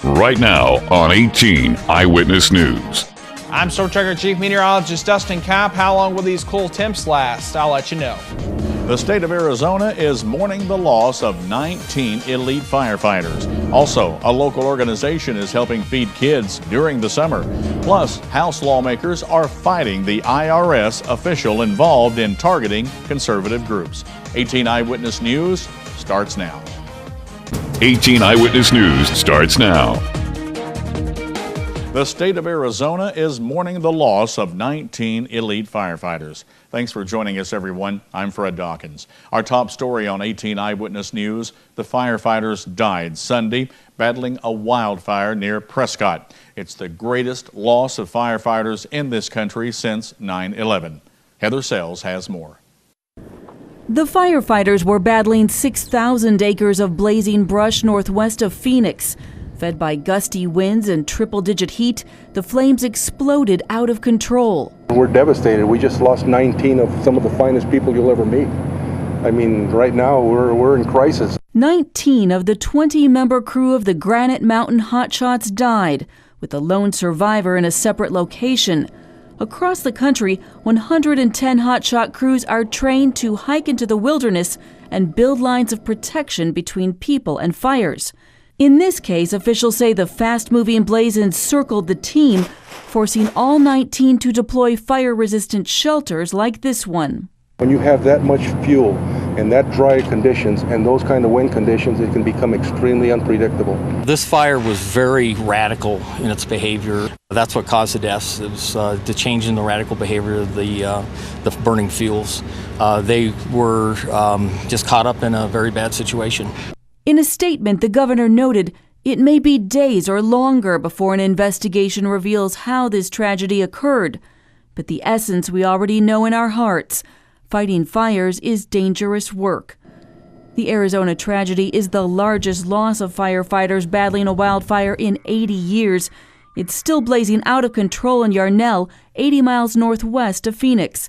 right now on 18 Eyewitness News. I'm Storm Tracker Chief Meteorologist Dustin Kopp. How long will these cool temps last? I'll let you know. The state of Arizona is mourning the loss of 19 elite firefighters. Also, a local organization is helping feed kids during the summer. Plus, House lawmakers are fighting the IRS official involved in targeting conservative groups. 18 Eyewitness News starts now. 18 Eyewitness News starts now. The state of Arizona is mourning the loss of 19 elite firefighters. Thanks for joining us, everyone. I'm Fred Dawkins. Our top story on 18 Eyewitness News: the firefighters died Sunday battling a wildfire near Prescott. It's the greatest loss of firefighters in this country since 9/11. Heather Sells has more. The firefighters were battling 6,000 acres of blazing brush northwest of Phoenix. Fed by gusty winds and triple-digit heat, the flames exploded out of control. We're devastated. We just lost 19 of some of the finest people you'll ever meet. I mean, right now we're in crisis. 19 of the 20-member crew of the Granite Mountain Hotshots died, with the lone survivor in a separate location. Across the country, 110 hotshot crews are trained to hike into the wilderness and build lines of protection between people and fires. In this case, officials say the fast-moving blaze encircled the team, forcing all 19 to deploy fire-resistant shelters like this one. When you have that much fuel and that dry conditions and those kind of wind conditions, it can become extremely unpredictable. This fire was very radical in its behavior. That's what caused the deaths. It was the change in the radical behavior of the burning fuels. They were just caught up in a very bad situation. In a statement, the governor noted it may be days or longer before an investigation reveals how this tragedy occurred. But the essence we already know in our hearts: fighting fires is dangerous work. The Arizona tragedy is the largest loss of firefighters battling a wildfire in 80 years. It's still blazing out of control in Yarnell, 80 miles northwest of Phoenix.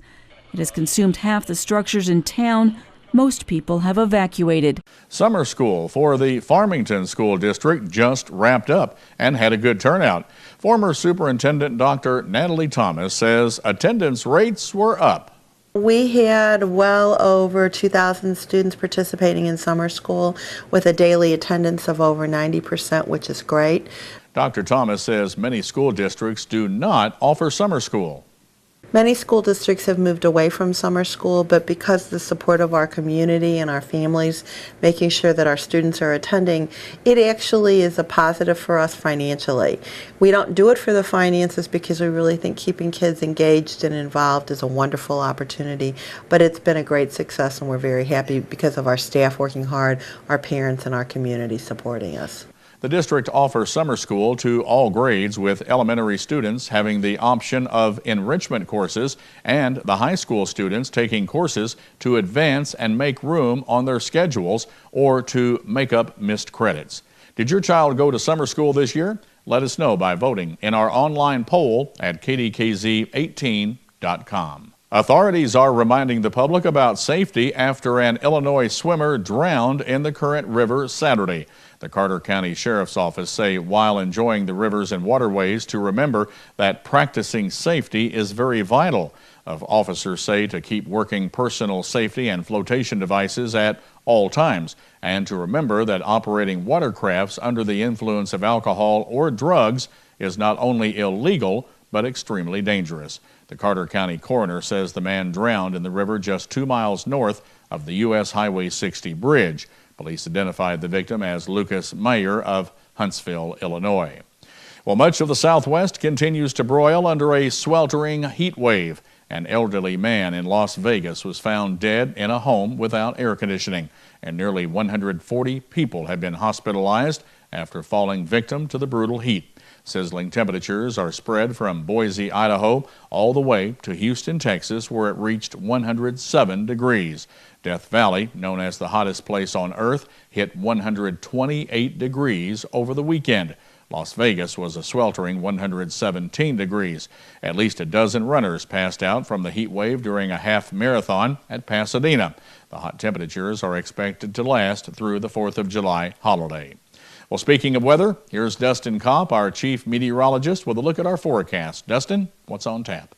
It has consumed half the structures in town. Most people have evacuated. Summer school for the Farmington School District just wrapped up and had a good turnout. Former Superintendent Dr. Natalie Thomas says attendance rates were up. We had well over 2,000 students participating in summer school with a daily attendance of over 90%, which is great. Dr. Thomas says many school districts do not offer summer school. Many school districts have moved away from summer school, but because of the support of our community and our families, making sure that our students are attending, it actually is a positive for us financially. We don't do it for the finances because we really think keeping kids engaged and involved is a wonderful opportunity, but it's been a great success and we're very happy because of our staff working hard, our parents and our community supporting us. The district offers summer school to all grades, with elementary students having the option of enrichment courses and the high school students taking courses to advance and make room on their schedules or to make up missed credits. Did your child go to summer school this year? Let us know by voting in our online poll at KDKZ18.com. Authorities are reminding the public about safety after an Illinois swimmer drowned in the Current River Saturday. The Carter County Sheriff's Office say while enjoying the rivers and waterways to remember that practicing safety is very vital. Officers say to keep working personal safety and flotation devices at all times, and to remember that operating watercrafts under the influence of alcohol or drugs is not only illegal but extremely dangerous. The Carter County coroner says the man drowned in the river just 2 miles north of the U.S. Highway 60 bridge. Police identified the victim as Lucas Meyer of Huntsville, Illinois. Well, much of the Southwest continues to broil under a sweltering heat wave. An elderly man in Las Vegas was found dead in a home without air conditioning, and nearly 140 people have been hospitalized after falling victim to the brutal heat. Sizzling temperatures are spread from Boise, Idaho, all the way to Houston, Texas, where it reached 107 degrees. Death Valley, known as the hottest place on Earth, hit 128 degrees over the weekend. Las Vegas was a sweltering 117 degrees. At least a dozen runners passed out from the heat wave during a half marathon at Pasadena. The hot temperatures are expected to last through the 4th of July holiday. Well, speaking of weather, here's Dustin Kopp, our chief meteorologist, with a look at our forecast. Dustin, what's on tap?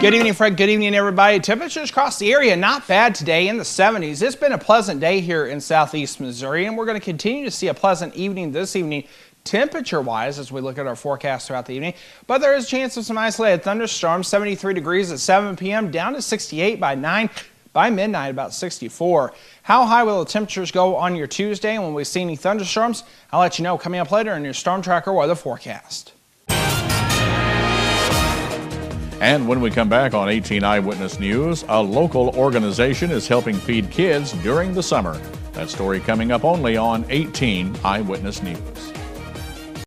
Good evening, Fred. Good evening, everybody. Temperatures across the area not bad today, in the 70s. It's been a pleasant day here in southeast Missouri, and we're going to continue to see a pleasant evening this evening temperature-wise as we look at our forecast throughout the evening. But there is a chance of some isolated thunderstorms. 73 degrees at 7 p.m. down to 68 by 9. By midnight, about 64. How high will the temperatures go on your Tuesday? And when we see any thunderstorms, I'll let you know coming up later in your Storm Tracker weather forecast. And when we come back on 18 Eyewitness News, a local organization is helping feed kids during the summer. That story coming up only on 18 Eyewitness News.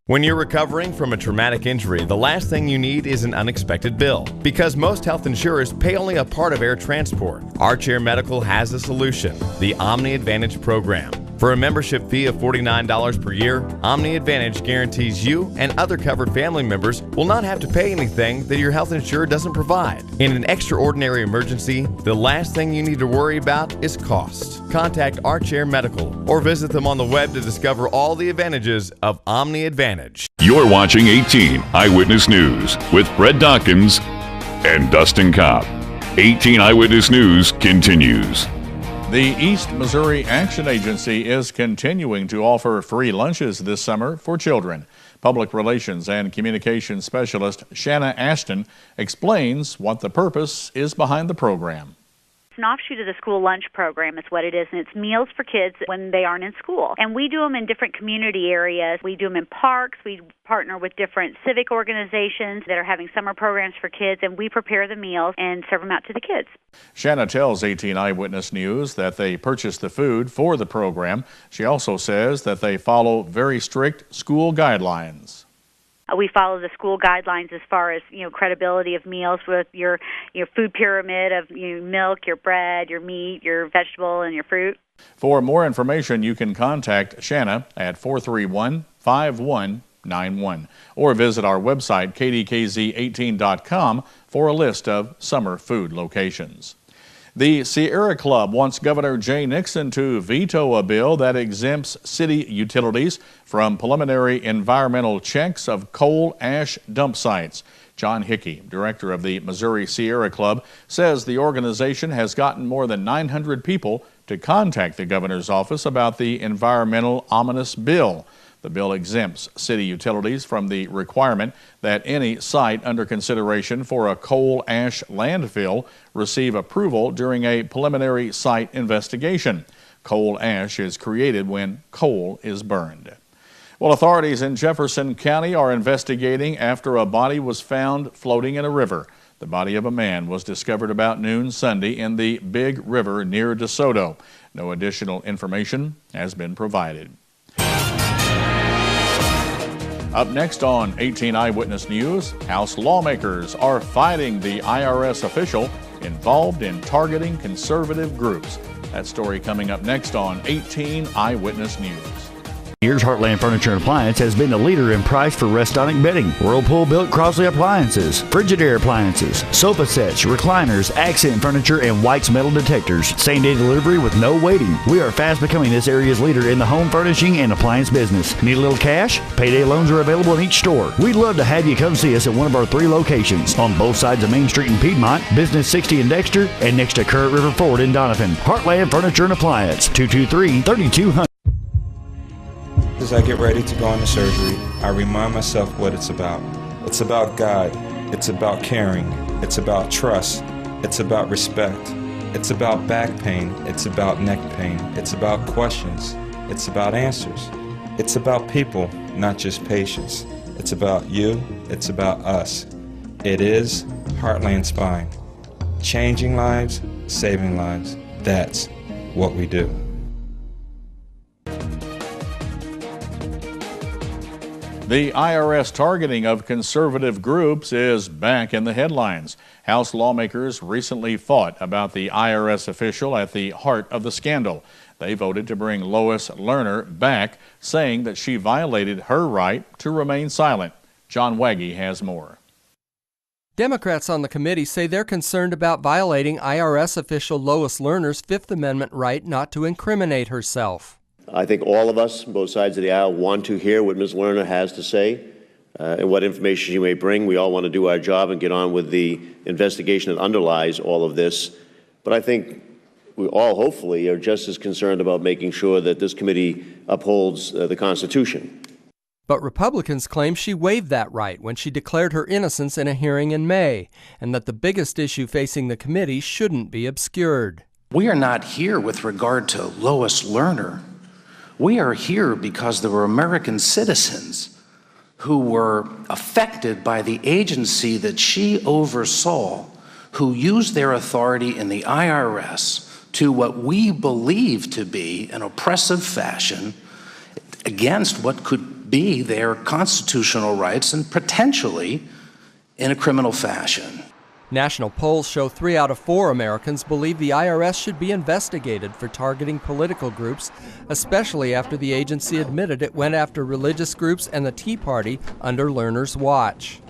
When you're recovering from a traumatic injury, the last thing you need is an unexpected bill. Because most health insurers pay only a part of air transport, Archair Medical has a solution, the Omni Advantage program. For a membership fee of $49 per year, Omni Advantage guarantees you and other covered family members will not have to pay anything that your health insurer doesn't provide. In an extraordinary emergency, the last thing you need to worry about is cost. Contact Archair Medical or visit them on the web to discover all the advantages of Omni Advantage. You're watching 18 Eyewitness News with Fred Dawkins and Dustin Kopp. 18 Eyewitness News continues. The East Missouri Action Agency is continuing to offer free lunches this summer for children. Public Relations and Communications Specialist Shanna Ashton explains what the purpose is behind the program. It's an offshoot of the school lunch program is what it is, and it's meals for kids when they aren't in school. And we do them in different community areas. We do them in parks. We partner with different civic organizations that are having summer programs for kids, and we prepare the meals and serve them out to the kids. Shanna tells 18 Eyewitness News that they purchase the food for the program. She also says that they follow very strict school guidelines. We follow the school guidelines as far as, credibility of meals with your food pyramid of milk, your bread, your meat, your vegetable, and your fruit. For more information, you can contact Shanna at 431-5191 or visit our website, KDKZ18.com, for a list of summer food locations. The Sierra Club wants Governor Jay Nixon to veto a bill that exempts city utilities from preliminary environmental checks of coal ash dump sites. John Hickey, director of the Missouri Sierra Club, says the organization has gotten more than 900 people to contact the governor's office about the environmental ominous bill. The bill exempts city utilities from the requirement that any site under consideration for a coal ash landfill receive approval during a preliminary site investigation. Coal ash is created when coal is burned. Well, authorities in Jefferson County are investigating after a body was found floating in a river. The body of a man was discovered about noon Sunday in the Big River near DeSoto. No additional information has been provided. Up next on 18 Eyewitness News, House lawmakers are fighting the IRS official involved in targeting conservative groups. That story coming up next on 18 Eyewitness News. Years, Heartland Furniture and Appliance has been the leader in price for restonic bedding. Whirlpool built Crossley appliances, Frigidaire appliances, sofa sets, recliners, accent furniture, and White's metal detectors. Same-day delivery with no waiting. We are fast becoming this area's leader in the home furnishing and appliance business. Need a little cash? Payday loans are available in each store. We'd love to have you come see us at one of our 3 locations on both sides of Main Street in Piedmont, Business 60 in Dexter, and next to Current River Ford in Donovan. Heartland Furniture and Appliance, 223-3200. As I get ready to go into surgery, I remind myself what it's about. It's about God. It's about caring. It's about trust. It's about respect. It's about back pain. It's about neck pain. It's about questions. It's about answers. It's about people, not just patients. It's about you. It's about us. It is Heartland Spine. Changing lives, saving lives. That's what we do. The IRS targeting of conservative groups is back in the headlines. House lawmakers recently fought about the IRS official at the heart of the scandal. They voted to bring Lois Lerner back, saying that she violated her right to remain silent. John Waggy has more. Democrats on the committee say they're concerned about violating IRS official Lois Lerner's Fifth Amendment right not to incriminate herself. I think all of us, both sides of the aisle, want to hear what Ms. Lerner has to say and what information she may bring. We all want to do our job and get on with the investigation that underlies all of this. But I think we all hopefully are just as concerned about making sure that this committee upholds the Constitution. But Republicans claim she waived that right when she declared her innocence in a hearing in May, and that the biggest issue facing the committee shouldn't be obscured. We are not here with regard to Lois Lerner. We are here because there were American citizens who were affected by the agency that she oversaw, who used their authority in the IRS to what we believe to be an oppressive fashion against what could be their constitutional rights and potentially in a criminal fashion. National polls show 3 out of 4 Americans believe the IRS should be investigated for targeting political groups, especially after the agency admitted it went after religious groups and the Tea Party under Lerner's watch.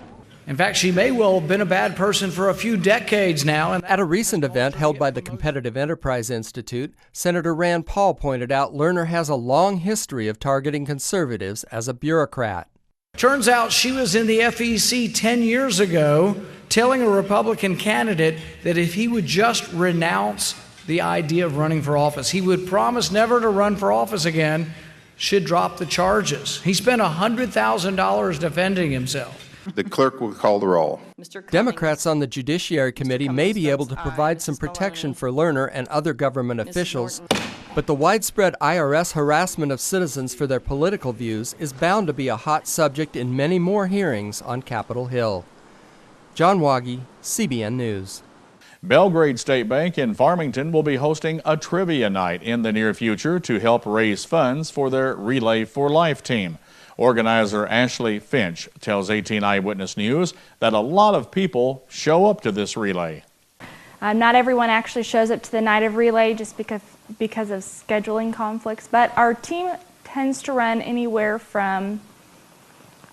In fact, she may well have been a bad person for a few decades now. At a recent event held by the Competitive Enterprise Institute, Senator Rand Paul pointed out Lerner has a long history of targeting conservatives as a bureaucrat. Turns out she was in the FEC 10 years ago telling a Republican candidate that if he would just renounce the idea of running for office, he would promise never to run for office again, should drop the charges. He spent $100,000 defending himself. The clerk will call the roll. Democrats on the Judiciary Committee may be able to provide some protection for Lerner and other government officials, but the widespread IRS harassment of citizens for their political views is bound to be a hot subject in many more hearings on Capitol Hill. John Waggy, CBN News. Belgrade State Bank in Farmington will be hosting a trivia night in the near future to help raise funds for their Relay for Life team. Organizer Ashley Finch tells 18 Eyewitness News that a lot of people show up to this relay. Not everyone actually shows up to the night of relay just because of scheduling conflicts, but our team tends to run anywhere from,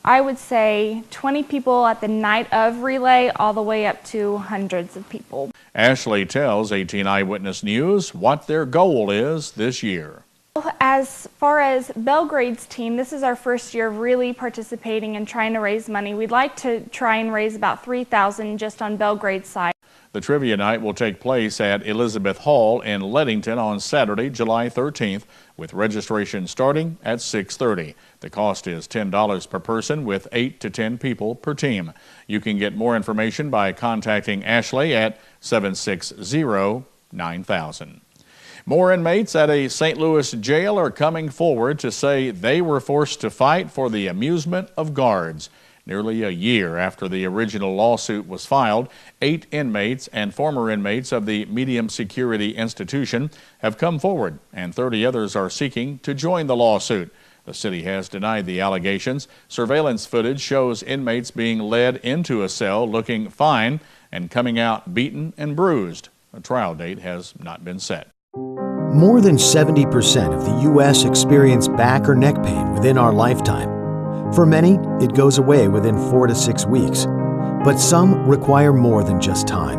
I would say, 20 people at the night of relay all the way up to hundreds of people. Ashley tells 18 Eyewitness News what their goal is this year. As far as Belgrade's team, this is our first year of really participating and trying to raise money. We'd like to try and raise about $3,000 just on Belgrade's side. The trivia night will take place at Elizabeth Hall in Leadington on Saturday, July 13th, with registration starting at 6:30. The cost is $10 per person with 8 to 10 people per team. You can get more information by contacting Ashley at 760-9000. More inmates at a St. Louis jail are coming forward to say they were forced to fight for the amusement of guards. Nearly a year after the original lawsuit was filed, 8 inmates and former inmates of the medium security institution have come forward, and 30 others are seeking to join the lawsuit. The city has denied the allegations. Surveillance footage shows inmates being led into a cell looking fine and coming out beaten and bruised. A trial date has not been set. More than 70% of the U.S. experience back or neck pain within our lifetime. For many, it goes away within 4 to 6 weeks, but some require more than just time.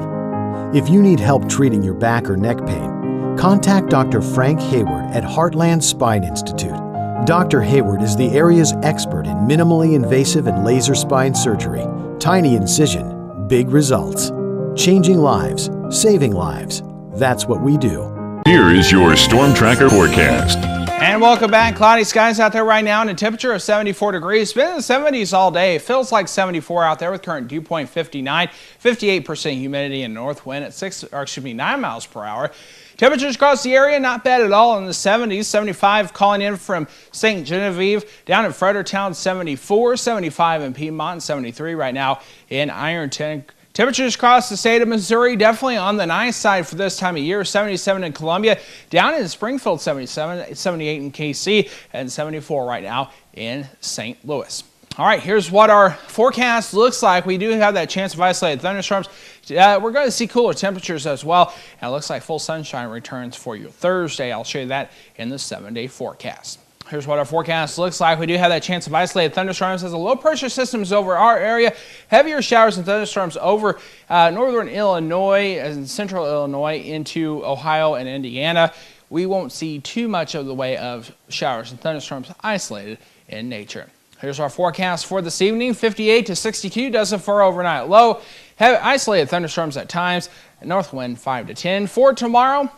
If you need help treating your back or neck pain, contact Dr. Frank Hayward at Heartland Spine Institute. Dr. Hayward is the area's expert in minimally invasive and laser spine surgery. Tiny incision, big results. Changing lives, saving lives. That's what we do. Here is your Storm Tracker forecast. And welcome back. Cloudy skies out there right now and a temperature of 74 degrees. It's been in the 70s all day. It feels like 74 out there with current dew point 59, 58% humidity and north wind at 9 miles per hour. Temperatures across the area not bad at all in the 70s. 75 calling in from St. Genevieve. Down in Fredericktown 74, 75 in Piedmont, 73 right now in Ironton. Temperatures across the state of Missouri definitely on the nice side for this time of year. 77 in Columbia, down in Springfield 77, 78 in KC, and 74 right now in St. Louis. All right, here's what our forecast looks like. We do have that chance of isolated thunderstorms. We're going to see cooler temperatures as well. And it looks like full sunshine returns for you Thursday. I'll show you that in the 7-day forecast. Here's what our forecast looks like. We do have that chance of isolated thunderstorms as a low pressure system is over our area. Heavier showers and thunderstorms over northern Illinois and central Illinois into Ohio and Indiana. We won't see too much of the way of showers and thunderstorms isolated in nature. Here's our forecast for this evening. 58 to 62 doesn't for overnight low. Have isolated thunderstorms at times. North wind 5 to 10. For tomorrow,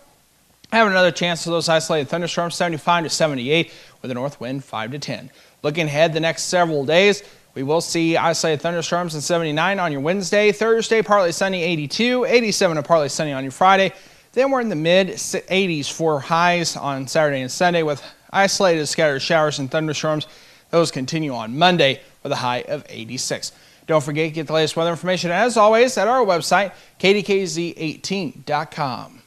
have another chance of those isolated thunderstorms, 75 to 78 with a north wind 5 to 10. Looking ahead the next several days, we will see isolated thunderstorms in 79 on your Wednesday. Thursday, partly sunny 82, 87 and partly sunny on your Friday. Then we're in the mid 80s for highs on Saturday and Sunday with isolated scattered showers and thunderstorms. Those continue on Monday with a high of 86. Don't forget to get the latest weather information as always at our website, KDKZ18.com.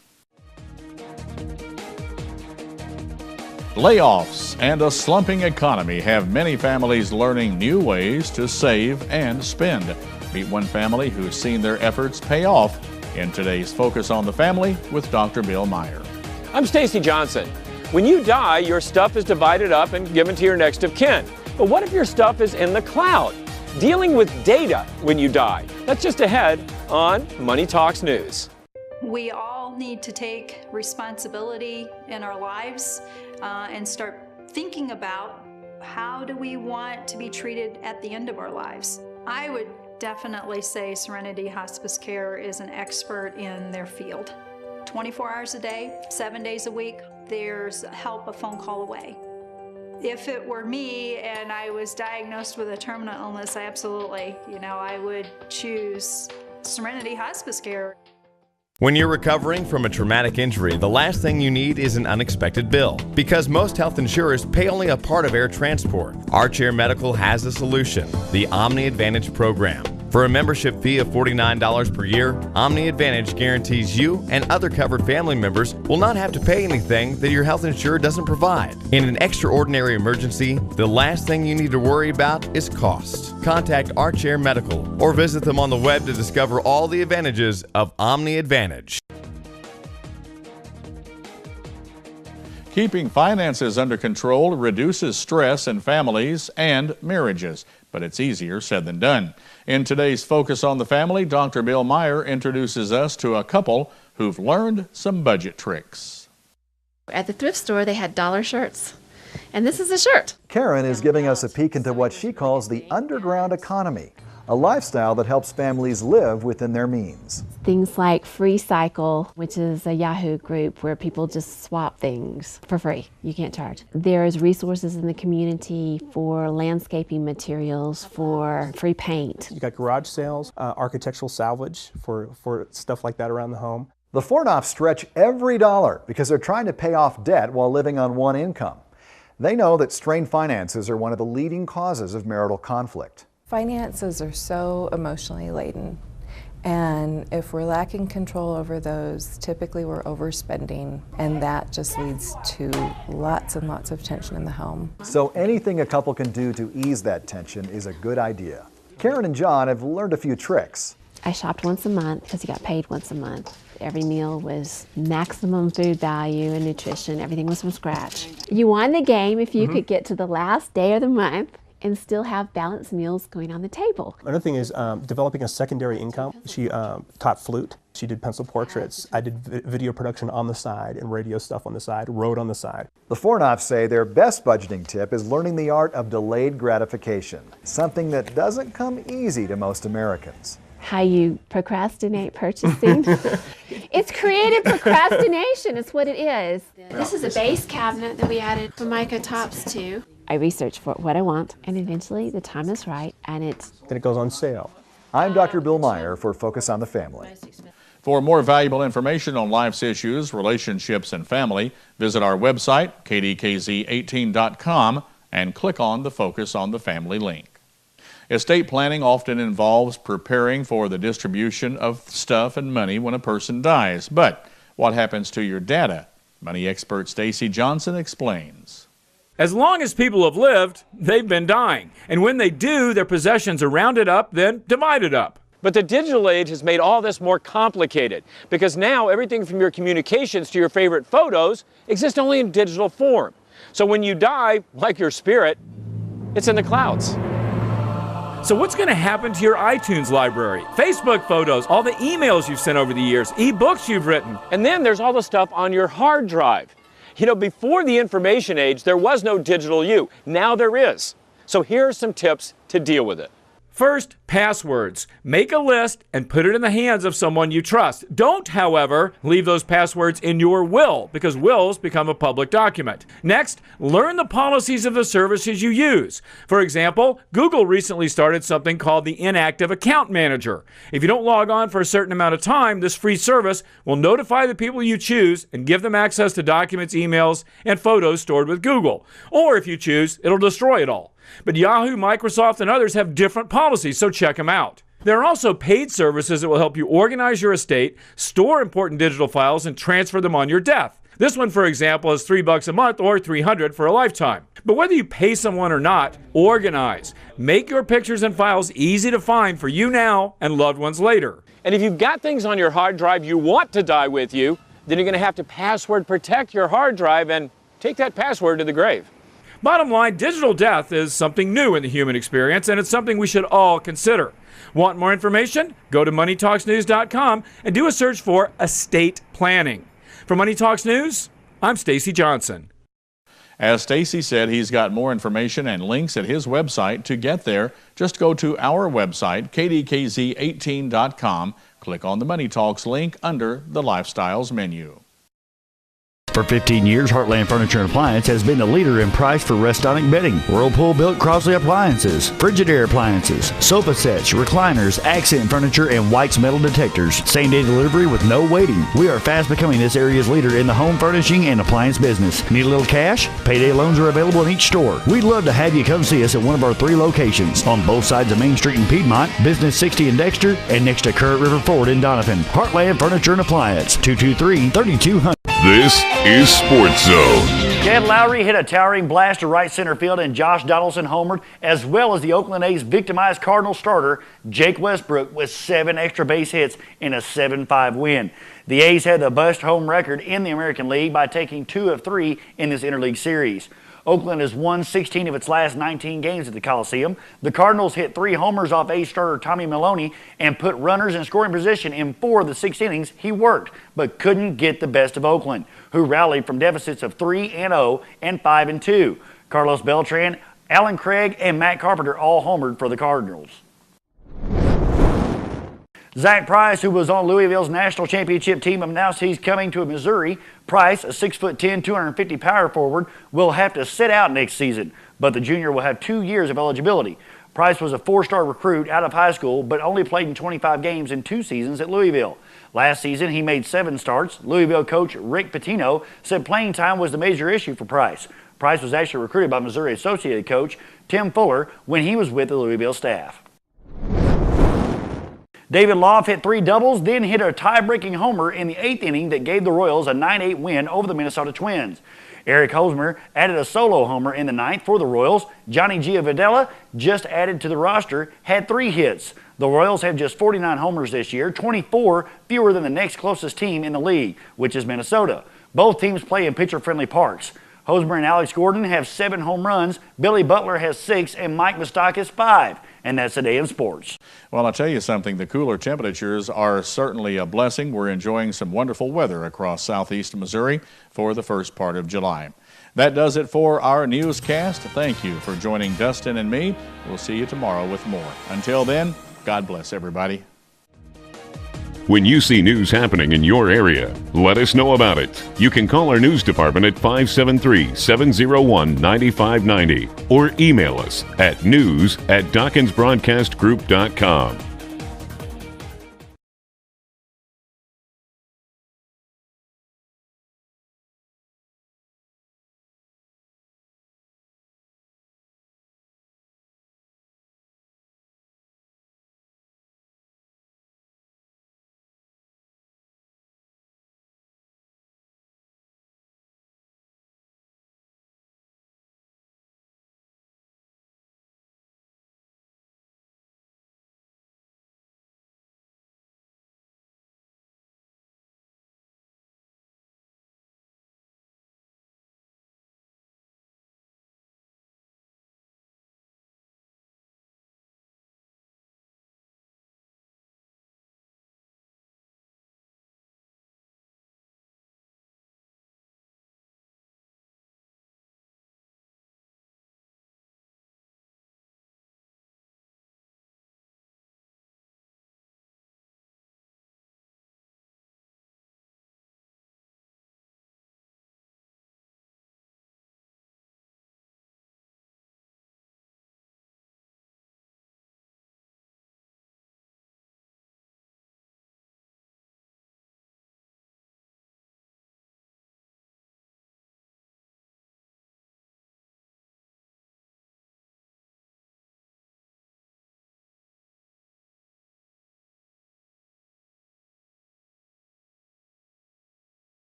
Layoffs and a slumping economy have many families learning new ways to save and spend. Meet one family who's seen their efforts pay off in today's Focus on the Family with Dr. Bill Meyer. I'm Stacy Johnson. When you die, your stuff is divided up and given to your next of kin. But what if your stuff is in the cloud? Dealing with data when you die. That's just ahead on Money Talks News. We all need to take responsibility in our lives and start thinking about how do we want to be treated at the end of our lives. I would definitely say Serenity Hospice Care is an expert in their field. 24 hours a day, 7 days a week, there's help a phone call away. If it were me and I was diagnosed with a terminal illness, absolutely, I would choose Serenity Hospice Care. When you're recovering from a traumatic injury, the last thing you need is an unexpected bill. Because most health insurers pay only a part of air transport, Archair Medical has a solution, the Omni Advantage program. For a membership fee of $49 per year, Omni Advantage guarantees you and other covered family members will not have to pay anything that your health insurer doesn't provide. In an extraordinary emergency, the last thing you need to worry about is cost. Contact Archair Medical or visit them on the web to discover all the advantages of Omni Advantage. Keeping finances under control reduces stress in families and marriages, but it's easier said than done. In today's Focus on the Family, Dr. Bill Meyer introduces us to a couple who've learned some budget tricks. At the thrift store, they had dollar shirts, and this is a shirt. Karen is giving us a peek into what she calls the underground economy, a lifestyle that helps families live within their means. Things like Free Cycle, which is a Yahoo group where people just swap things for free. You can't charge. There's resources in the community for landscaping materials, for free paint. You got garage sales, architectural salvage for stuff like that around the home. The Fornoffs stretch every dollar because they're trying to pay off debt while living on one income. They know that strained finances are one of the leading causes of marital conflict. Finances are so emotionally laden, and if we're lacking control over those, typically we're overspending, and that just leads to lots and lots of tension in the home. So anything a couple can do to ease that tension is a good idea. Karen and John have learned a few tricks. I shopped once a month because you got paid once a month. Every meal was maximum food value and nutrition. Everything was from scratch. You won the game if you could get to the last day of the month and still have balanced meals going on the table. Another thing is developing a secondary income. She taught flute. She did pencil portraits. I did video production on the side and radio stuff on the side, wrote on the side. The Fornoffs say their best budgeting tip is learning the art of delayed gratification, something that doesn't come easy to most Americans. How you procrastinate purchasing. It's creative procrastination, it's what it is. This is a base cabinet that we added Formica tops to. I research for what I want, and eventually the time is right, and then it goes on sale. I'm Dr. Bill Meyer for Focus on the Family. For more valuable information on life's issues, relationships, and family, visit our website, KDKZ18.com, and click on the Focus on the Family link. Estate planning often involves preparing for the distribution of stuff and money when a person dies. But what happens to your data? Money expert Stacy Johnson explains. As long as people have lived, they've been dying. And when they do, their possessions are rounded up, then divided up. But the digital age has made all this more complicated because now everything from your communications to your favorite photos exist only in digital form. So when you die, like your spirit, it's in the clouds. So what's going to happen to your iTunes library, Facebook photos, all the emails you've sent over the years, e-books you've written? And then there's all the stuff on your hard drive. You know, before the information age, there was no digital you. Now there is. So here are some tips to deal with it. First, passwords. Make a list and put it in the hands of someone you trust. Don't, however, leave those passwords in your will, because wills become a public document. Next, learn the policies of the services you use. For example, Google recently started something called the Inactive Account Manager. If you don't log on for a certain amount of time, this free service will notify the people you choose and give them access to documents, emails, and photos stored with Google. Or if you choose, it'll destroy it all. But Yahoo, Microsoft, and others have different policies, so check them out. There are also paid services that will help you organize your estate, store important digital files, and transfer them on your death. This one, for example, is $3 a month or $300 for a lifetime. But whether you pay someone or not, organize. Make your pictures and files easy to find for you now and loved ones later. And if you've got things on your hard drive you want to die with you, then you're going to have to password protect your hard drive and take that password to the grave. Bottom line, digital death is something new in the human experience, and it's something we should all consider. Want more information? Go to moneytalksnews.com and do a search for estate planning. For Money Talks News, I'm Stacy Johnson. As Stacy said, he's got more information and links at his website. To get there, just go to our website, KDKZ18.com. Click on the Money Talks link under the Lifestyles menu. For 15 years, Heartland Furniture and Appliance has been the leader in price for restonic bedding. Whirlpool built Crosley appliances, Frigidaire appliances, sofa sets, recliners, accent furniture, and White's metal detectors. Same-day delivery with no waiting. We are fast becoming this area's leader in the home furnishing and appliance business. Need a little cash? Payday loans are available in each store. We'd love to have you come see us at one of our 3 locations on both sides of Main Street in Piedmont, Business 60 in Dexter, and next to Current River Ford in Donovan. Heartland Furniture and Appliance, 223-3200. This is Sports Zone. Jed Lowry hit a towering blast to right center field, and Josh Donaldson homered, as well as the Oakland A's victimized Cardinal starter Jake Westbrook with 7 extra base hits in a 7-5 win. The A's had the best home record in the American League by taking 2 of 3 in this interleague series. Oakland has won 16 of its last 19 games at the Coliseum. The Cardinals hit 3 homers off A's starter Tommy Maloney and put runners in scoring position in 4 of the 6 innings he worked, but couldn't get the best of Oakland, who rallied from deficits of 3-0 and 5-2. Carlos Beltran, Alan Craig, and Matt Carpenter all homered for the Cardinals. Zach Price, who was on Louisville's national championship team, announced he's coming to Missouri. Price, a 6'10", 250 power forward, will have to sit out next season, but the junior will have 2 years of eligibility. Price was a 4-star recruit out of high school, but only played in 25 games in 2 seasons at Louisville. Last season, he made 7 starts. Louisville coach Rick Pitino said playing time was the major issue for Price. Price was actually recruited by Missouri Associated coach Tim Fuller when he was with the Louisville staff. David Loff hit 3 doubles, then hit a tie-breaking homer in the 8th inning that gave the Royals a 9-8 win over the Minnesota Twins. Eric Hosmer added a solo homer in the 9th for the Royals. Johnny Giovanella, just added to the roster, had 3 hits. The Royals have just 49 homers this year, 24 fewer than the next closest team in the league, which is Minnesota. Both teams play in pitcher-friendly parks. Hosmer and Alex Gordon have 7 home runs, Billy Butler has 6, and Mike Moustakas 5. And that's a day in sports. Well, I'll tell you something. The cooler temperatures are certainly a blessing. We're enjoying some wonderful weather across southeast Missouri for the first part of July. That does it for our newscast. Thank you for joining Dustin and me. We'll see you tomorrow with more. Until then, God bless everybody. When you see news happening in your area, let us know about it. You can call our news department at 573-701-9590 or email us at news@DawkinsBroadcastGroup.com.